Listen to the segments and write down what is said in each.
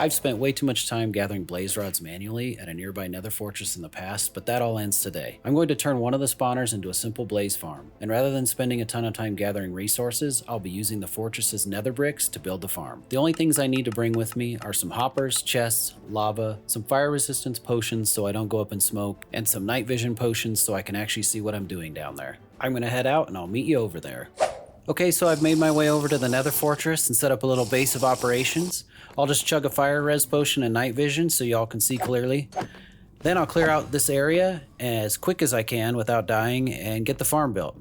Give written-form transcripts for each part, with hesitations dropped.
I've spent way too much time gathering blaze rods manually at a nearby nether fortress in the past, but that all ends today. I'm going to turn one of the spawners into a simple blaze farm, and rather than spending a ton of time gathering resources, I'll be using the fortress's nether bricks to build the farm. The only things I need to bring with me are some hoppers, chests, lava, some fire resistance potions so I don't go up in smoke, and some night vision potions so I can actually see what I'm doing down there. I'm gonna head out and I'll meet you over there. Okay, so I've made my way over to the nether fortress and set up a little base of operations. I'll just chug a fire res potion and night vision so y'all can see clearly. Then I'll clear out this area as quick as I can without dying and get the farm built.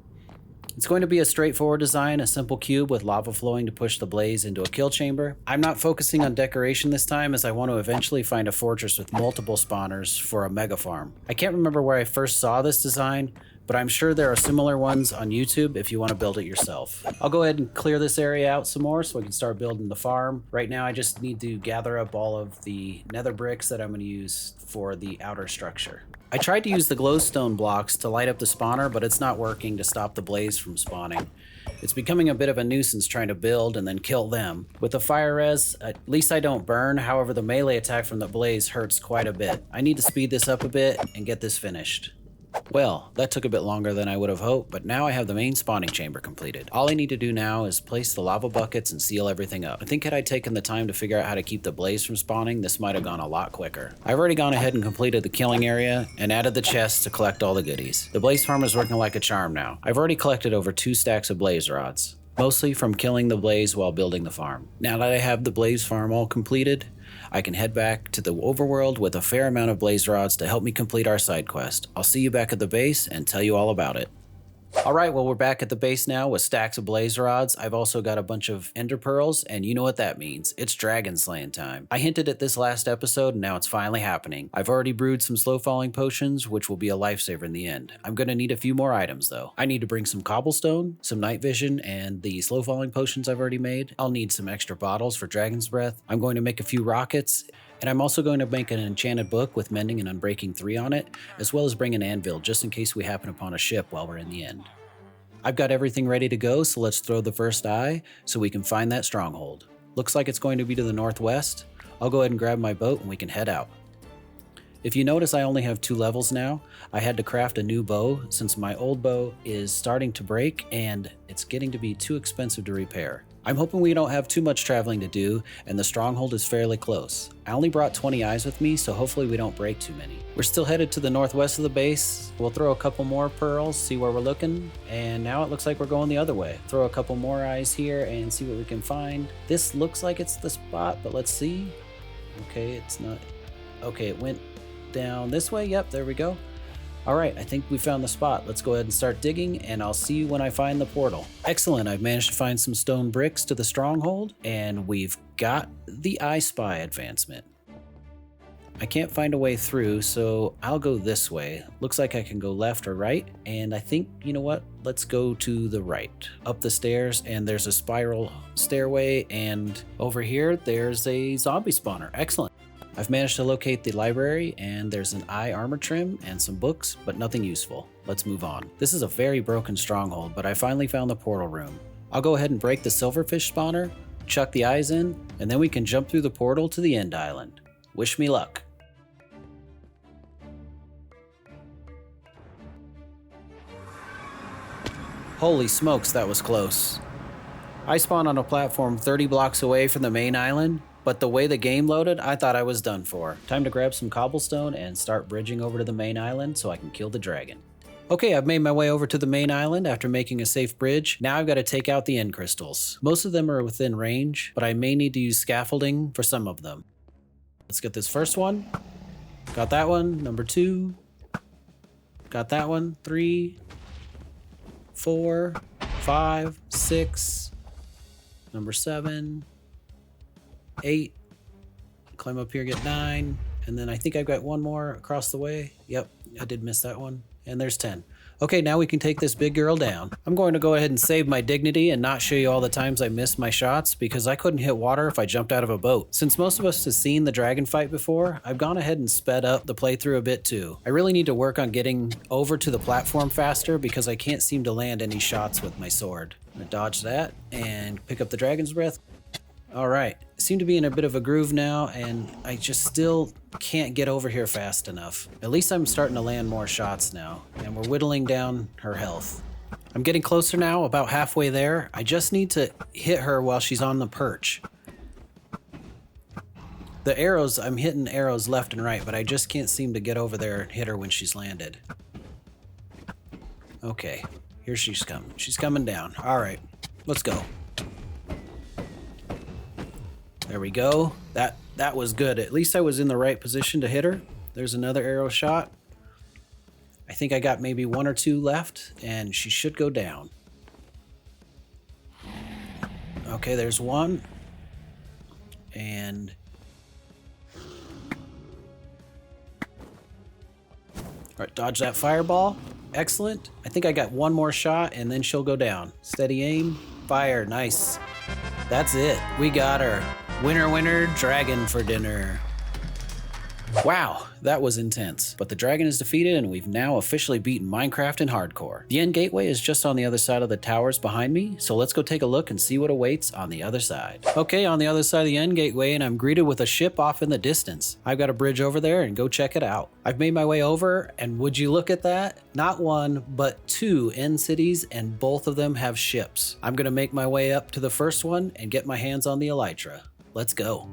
It's going to be a straightforward design, a simple cube with lava flowing to push the blaze into a kill chamber. I'm not focusing on decoration this time as I want to eventually find a fortress with multiple spawners for a mega farm. I can't remember where I first saw this design, but I'm sure there are similar ones on YouTube if you want to build it yourself. I'll go ahead and clear this area out some more so we can start building the farm. Right now I just need to gather up all of the nether bricks that I'm going to use for the outer structure. I tried to use the glowstone blocks to light up the spawner, but it's not working to stop the blaze from spawning. It's becoming a bit of a nuisance trying to build and then kill them. With the fire res, at least I don't burn, however the melee attack from the blaze hurts quite a bit. I need to speed this up a bit and get this finished. Well, that took a bit longer than I would have hoped, but now I have the main spawning chamber completed. All I need to do now is place the lava buckets and seal everything up. I think had I taken the time to figure out how to keep the blaze from spawning, this might have gone a lot quicker. I've already gone ahead and completed the killing area and added the chests to collect all the goodies. The blaze farm is working like a charm now. I've already collected over 2 stacks of blaze rods, mostly from killing the blaze while building the farm. Now that I have the blaze farm all completed, I can head back to the overworld with a fair amount of blaze rods to help me complete our side quest. I'll see you back at the base and tell you all about it. Alright, well we're back at the base now with stacks of blaze rods. I've also got a bunch of ender pearls, and you know what that means. It's dragon slaying time. I hinted at this last episode, and now it's finally happening. I've already brewed some slow falling potions, which will be a lifesaver in the end. I'm going to need a few more items though. I need to bring some cobblestone, some night vision, and the slow falling potions I've already made. I'll need some extra bottles for dragon's breath. I'm going to make a few rockets. And I'm also going to make an enchanted book with mending and unbreaking 3 on it, as well as bring an anvil just in case we happen upon a ship while we're in the end. I've got everything ready to go, so let's throw the first eye so we can find that stronghold. Looks like it's going to be to the northwest. I'll go ahead and grab my boat and we can head out. If you notice, I only have 2 levels now. I had to craft a new bow since my old bow is starting to break and it's getting to be too expensive to repair. I'm hoping we don't have too much traveling to do, and the stronghold is fairly close. I only brought 20 eyes with me, so hopefully we don't break too many. We're still headed to the northwest of the base. We'll throw a couple more pearls, see where we're looking, and now it looks like we're going the other way. Throw a couple more eyes here and see what we can find. This looks like it's the spot, but let's see. Okay, it's not. Okay, it went down this way. Yep, there we go. Alright, I think we found the spot. Let's go ahead and start digging, and I'll see you when I find the portal. Excellent, I've managed to find some stone bricks to the stronghold, and we've got the I Spy advancement. I can't find a way through, so I'll go this way. Looks like I can go left or right, and I think, you know what? Let's go to the right. Up the stairs, and there's a spiral stairway, and over here, there's a zombie spawner. Excellent. I've managed to locate the library, and there's an eye armor trim and some books, but nothing useful. Let's move on. This is a very broken stronghold, but I finally found the portal room. I'll go ahead and break the silverfish spawner, chuck the eyes in, and then we can jump through the portal to the end island. Wish me luck. Holy smokes, that was close. I spawned on a platform 30 blocks away from the main island, but the way the game loaded, I thought I was done for. Time to grab some cobblestone and start bridging over to the main island so I can kill the dragon. Okay, I've made my way over to the main island after making a safe bridge. Now I've got to take out the end crystals. Most of them are within range, but I may need to use scaffolding for some of them. Let's get this first one. Got that one. Number 2. Got that one. 3, 4, 5, 6. Number 7. 8, climb up here, get 9, and then I think I've got one more across the way. Yep, I did miss that one. And there's 10. Okay, now we can take this big girl down. I'm going to go ahead and save my dignity and not show you all the times I missed my shots because I couldn't hit water if I jumped out of a boat. Since most of us have seen the dragon fight before, I've gone ahead and sped up the playthrough a bit too. I really need to work on getting over to the platform faster because I can't seem to land any shots with my sword. I'm gonna dodge that and pick up the dragon's breath. All right, seem to be in a bit of a groove now, and I just still can't get over here fast enough. At least I'm starting to land more shots now, and we're whittling down her health. I'm getting closer now, about halfway there. I just need to hit her while she's on the perch. The arrows, I'm hitting arrows left and right, but I just can't seem to get over there and hit her when she's landed. Okay, here she's coming. She's coming down. All right, let's go. There we go. That was good. At least I was in the right position to hit her. There's another arrow shot. I think I got maybe 1 or 2 left, and she should go down. Okay, there's one. And... all right, dodge that fireball. Excellent. I think I got 1 more shot, and then she'll go down. Steady aim. Fire. Nice. That's it. We got her. Winner, winner, dragon for dinner. Wow, that was intense. But the dragon is defeated, and we've now officially beaten Minecraft in hardcore. The end gateway is just on the other side of the towers behind me, so let's go take a look and see what awaits on the other side. Okay, on the other side of the end gateway, and I'm greeted with a ship off in the distance. I've got a bridge over there, and go check it out. I've made my way over, and would you look at that? Not 1, but 2 end cities, and both of them have ships. I'm gonna make my way up to the first one and get my hands on the elytra. Let's go.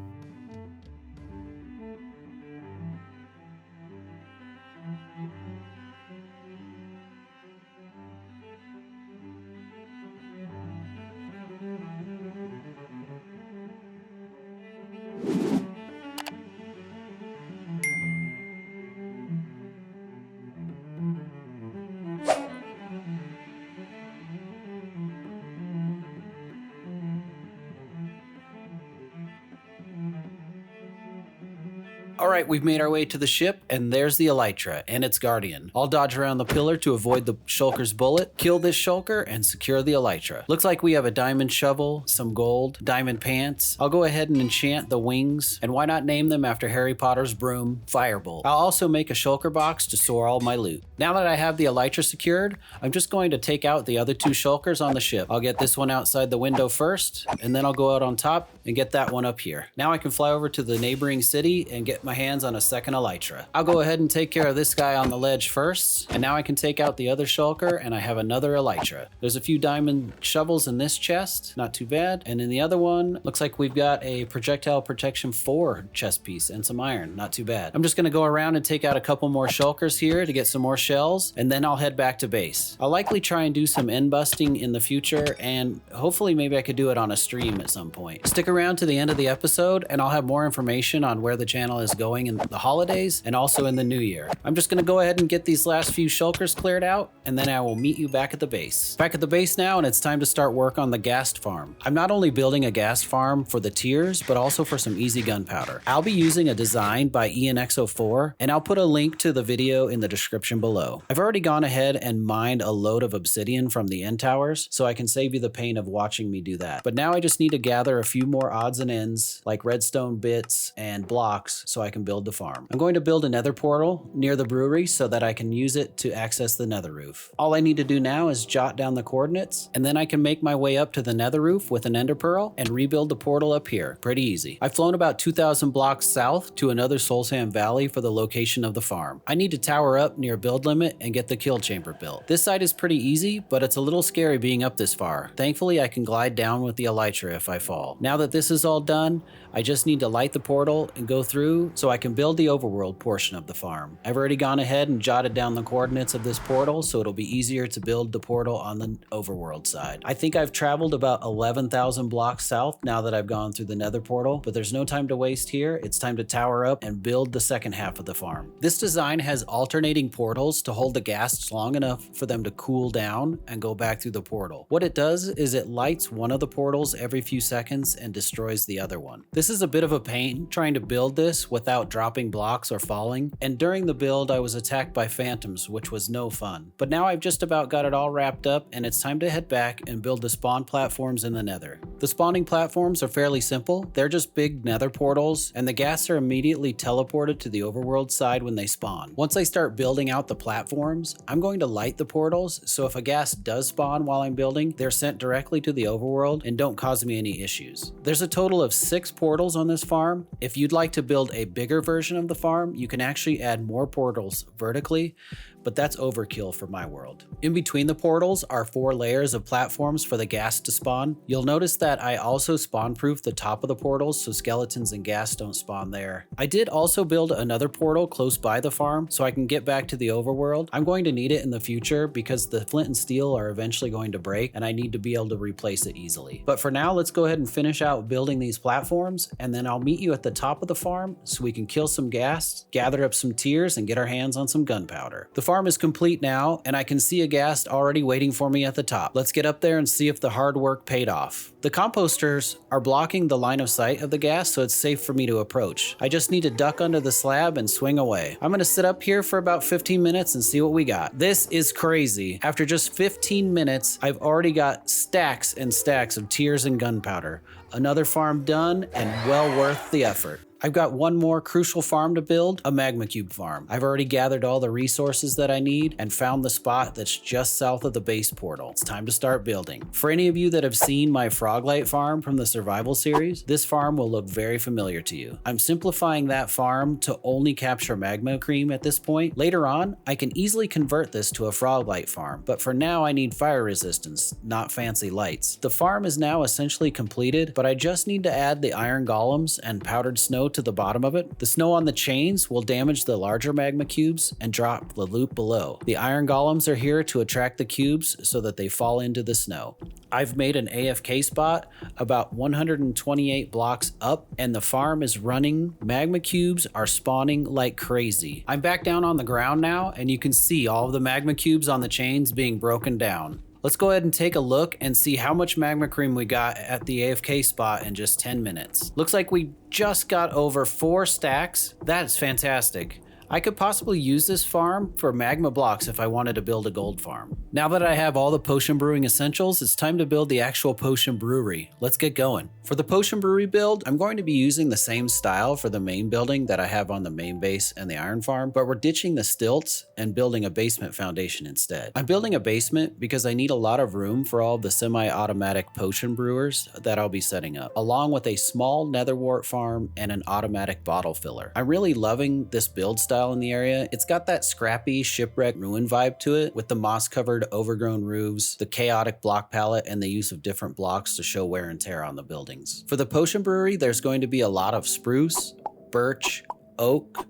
All right, we've made our way to the ship, and there's the elytra and its guardian. I'll dodge around the pillar to avoid the shulker's bullet, kill this shulker, and secure the elytra. Looks like we have a diamond shovel, some gold, diamond pants. I'll go ahead and enchant the wings, and why not name them after Harry Potter's broom, Firebolt. I'll also make a shulker box to store all my loot. Now that I have the elytra secured, I'm just going to take out the other 2 shulkers on the ship. I'll get this one outside the window first, and then I'll go out on top and get that one up here. Now I can fly over to the neighboring city and get my hands on a second elytra. I'll go ahead and take care of this guy on the ledge first, and now I can take out the other shulker, and I have another elytra. There's a few diamond shovels in this chest, not too bad, and in the other one, looks like we've got a projectile protection 4 chest piece and some iron, not too bad. I'm just gonna go around and take out a couple more shulkers here to get some more shells, and then I'll head back to base. I'll likely try and do some end busting in the future, and hopefully maybe I could do it on a stream at some point. Stick around to the end of the episode, and I'll have more information on where the channel is going in the holidays and also in the new year. I'm just gonna go ahead and get these last few shulkers cleared out, and then I will meet you back at the base. Back at the base now, and it's time to start work on the Ghast Farm. I'm not only building a Ghast Farm for the tiers, but also for some easy gunpowder. I'll be using a design by ENX04, and I'll put a link to the video in the description below. I've already gone ahead and mined a load of obsidian from the end towers, so I can save you the pain of watching me do that. But now I just need to gather a few more odds and ends, like redstone bits and blocks, so I can build the farm. I'm going to build a nether portal near the brewery so that I can use it to access the nether roof. All I need to do now is jot down the coordinates, and then I can make my way up to the nether roof with an ender pearl and rebuild the portal up here. Pretty easy. I've flown about 2,000 blocks south to another soul sand valley for the location of the farm. I need to tower up near build limit and get the kill chamber built. This side is pretty easy, but it's a little scary being up this far. Thankfully, I can glide down with the elytra if I fall. Now that this is all done, I just need to light the portal and go through so I can build the overworld portion of the farm. I've already gone ahead and jotted down the coordinates of this portal, so it'll be easier to build the portal on the overworld side. I think I've traveled about 11,000 blocks south now that I've gone through the nether portal, but there's no time to waste here. It's time to tower up and build the second half of the farm. This design has alternating portals to hold the ghasts long enough for them to cool down and go back through the portal. What it does is it lights one of the portals every few seconds and destroys the other one. This This is a bit of a pain trying to build this without dropping blocks or falling, and during the build I was attacked by phantoms, which was no fun. But now I've just about got it all wrapped up, and it's time to head back and build the spawn platforms in the nether. The spawning platforms are fairly simple. They're just big nether portals, and the ghasts are immediately teleported to the overworld side when they spawn. Once I start building out the platforms, I'm going to light the portals, so if a ghast does spawn while I'm building, they're sent directly to the overworld and don't cause me any issues. There's a total of 6 portals on this farm. If you'd like to build a bigger version of the farm, you can actually add more portals vertically, but that's overkill for my world. In between the portals are 4 layers of platforms for the ghast to spawn. You'll notice that I also spawn-proof the top of the portals so skeletons and ghasts don't spawn there. I did also build another portal close by the farm so I can get back to the overworld. I'm going to need it in the future because the flint and steel are eventually going to break and I need to be able to replace it easily. But for now, let's go ahead and finish out building these platforms, and then I'll meet you at the top of the farm so we can kill some ghasts, gather up some tears, and get our hands on some gunpowder. The farm is complete now, and I can see a ghast already waiting for me at the top. Let's get up there and see if the hard work paid off. The composters are blocking the line of sight of the ghast, so it's safe for me to approach. I just need to duck under the slab and swing away. I'm gonna sit up here for about 15 minutes and see what we got. This is crazy. After just 15 minutes, I've already got stacks and stacks of tears and gunpowder. Another farm done and well worth the effort. I've got one more crucial farm to build, a magma cube farm. I've already gathered all the resources that I need and found the spot that's just south of the base portal. It's time to start building. For any of you that have seen my Froglight farm from the survival series, this farm will look very familiar to you. I'm simplifying that farm to only capture magma cream at this point. Later on, I can easily convert this to a Froglight farm, but for now I need fire resistance, not fancy lights. The farm is now essentially completed, but I just need to add the iron golems and powdered snow to the bottom of it. The snow on the chains will damage the larger magma cubes and drop the loot below. The iron golems are here to attract the cubes so that they fall into the snow. I've made an AFK spot about 128 blocks up, and the farm is running. Magma cubes are spawning like crazy. I'm back down on the ground now, and you can see all of the magma cubes on the chains being broken down. Let's go ahead and take a look and see how much magma cream we got at the AFK spot in just 10 minutes. Looks like we just got over 4 stacks. That is fantastic. I could possibly use this farm for magma blocks if I wanted to build a gold farm. Now that I have all the potion brewing essentials, it's time to build the actual potion brewery. Let's get going. For the potion brewery build, I'm going to be using the same style for the main building that I have on the main base and the iron farm, but we're ditching the stilts and building a basement foundation instead. I'm building a basement because I need a lot of room for all of the semi-automatic potion brewers that I'll be setting up, along with a small nether wart farm and an automatic bottle filler. I'm really loving this build style in the area. It's got that scrappy shipwreck ruin vibe to it, with the moss-covered overgrown roofs, the chaotic block palette, and the use of different blocks to show wear and tear on the buildings. For the potion brewery, there's going to be a lot of spruce, birch, oak,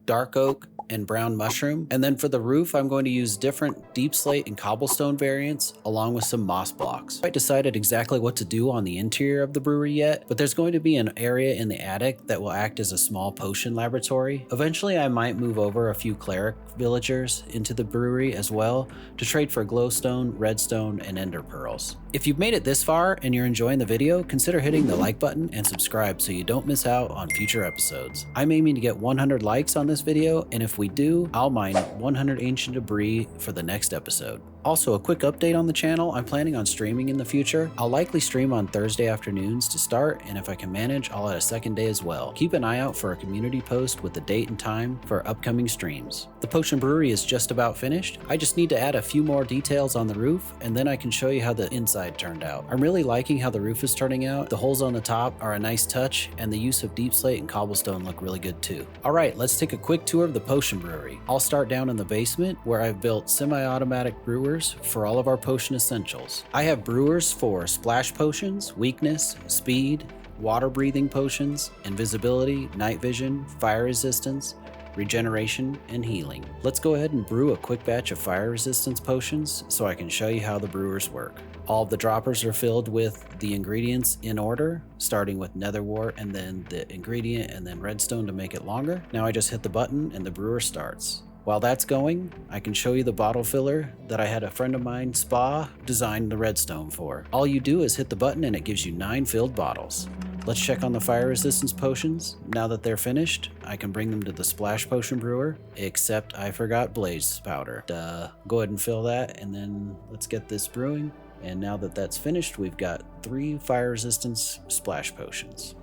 dark oak, and brown mushroom. And then for the roof, I'm going to use different deep slate and cobblestone variants along with some moss blocks. I haven't decided exactly what to do on the interior of the brewery yet, but there's going to be an area in the attic that will act as a small potion laboratory. Eventually, I might move over a few cleric villagers into the brewery as well to trade for glowstone, redstone, and ender pearls. If you've made it this far and you're enjoying the video, consider hitting the like button and subscribe so you don't miss out on future episodes. I'm aiming to get 100 likes on this video, and if we do, I'll mine 100 ancient debris for the next episode. Also, a quick update on the channel, I'm planning on streaming in the future. I'll likely stream on Thursday afternoons to start, and if I can manage, I'll add a second day as well. Keep an eye out for a community post with the date and time for upcoming streams. The potion brewery is just about finished. I just need to add a few more details on the roof, and then I can show you how the inside turned out. I'm really liking how the roof is turning out. The holes on the top are a nice touch, and the use of deep slate and cobblestone look really good too. Alright, let's take a quick tour of the potion brewery. I'll start down in the basement where I've built semi-automatic brewers for all of our potion essentials. I have brewers for splash potions, weakness, speed, water breathing potions, invisibility, night vision, fire resistance, regeneration, and healing. Let's go ahead and brew a quick batch of fire resistance potions so I can show you how the brewers work. All of the droppers are filled with the ingredients in order, starting with nether wart and then the ingredient and then redstone to make it longer. Now I just hit the button and the brewer starts. While that's going, I can show you the bottle filler that I had a friend of mine, Spa, design the redstone for. All you do is hit the button and it gives you 9 filled bottles. Let's check on the fire resistance potions. Now that they're finished, I can bring them to the splash potion brewer, except I forgot blaze powder. Duh. Go ahead and fill that, and then let's get this brewing. And now that that's finished, we've got 3 fire resistance splash potions.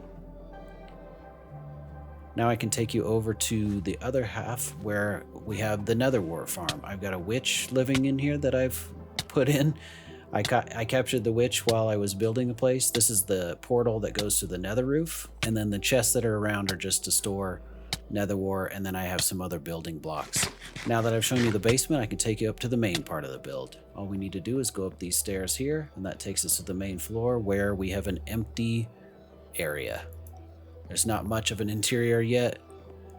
Now I can take you over to the other half where we have the Nether War farm. I've got a witch living in here that I've put in. I captured the witch while I was building the place. This is the portal that goes to the nether roof, and then the chests that are around are just to store nether war, and then I have some other building blocks. Now that I've shown you the basement, I can take you up to the main part of the build. All we need to do is go up these stairs here, and that takes us to the main floor where we have an empty area. There's not much of an interior yet,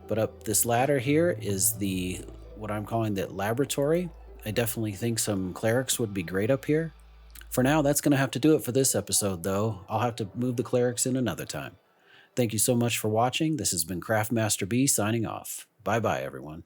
but up this ladder here is what I'm calling the laboratory. I definitely think some clerics would be great up here. For now, that's going to have to do it for this episode, though. I'll have to move the clerics in another time. Thank you so much for watching. This has been CraftmasterB signing off. Bye-bye, everyone.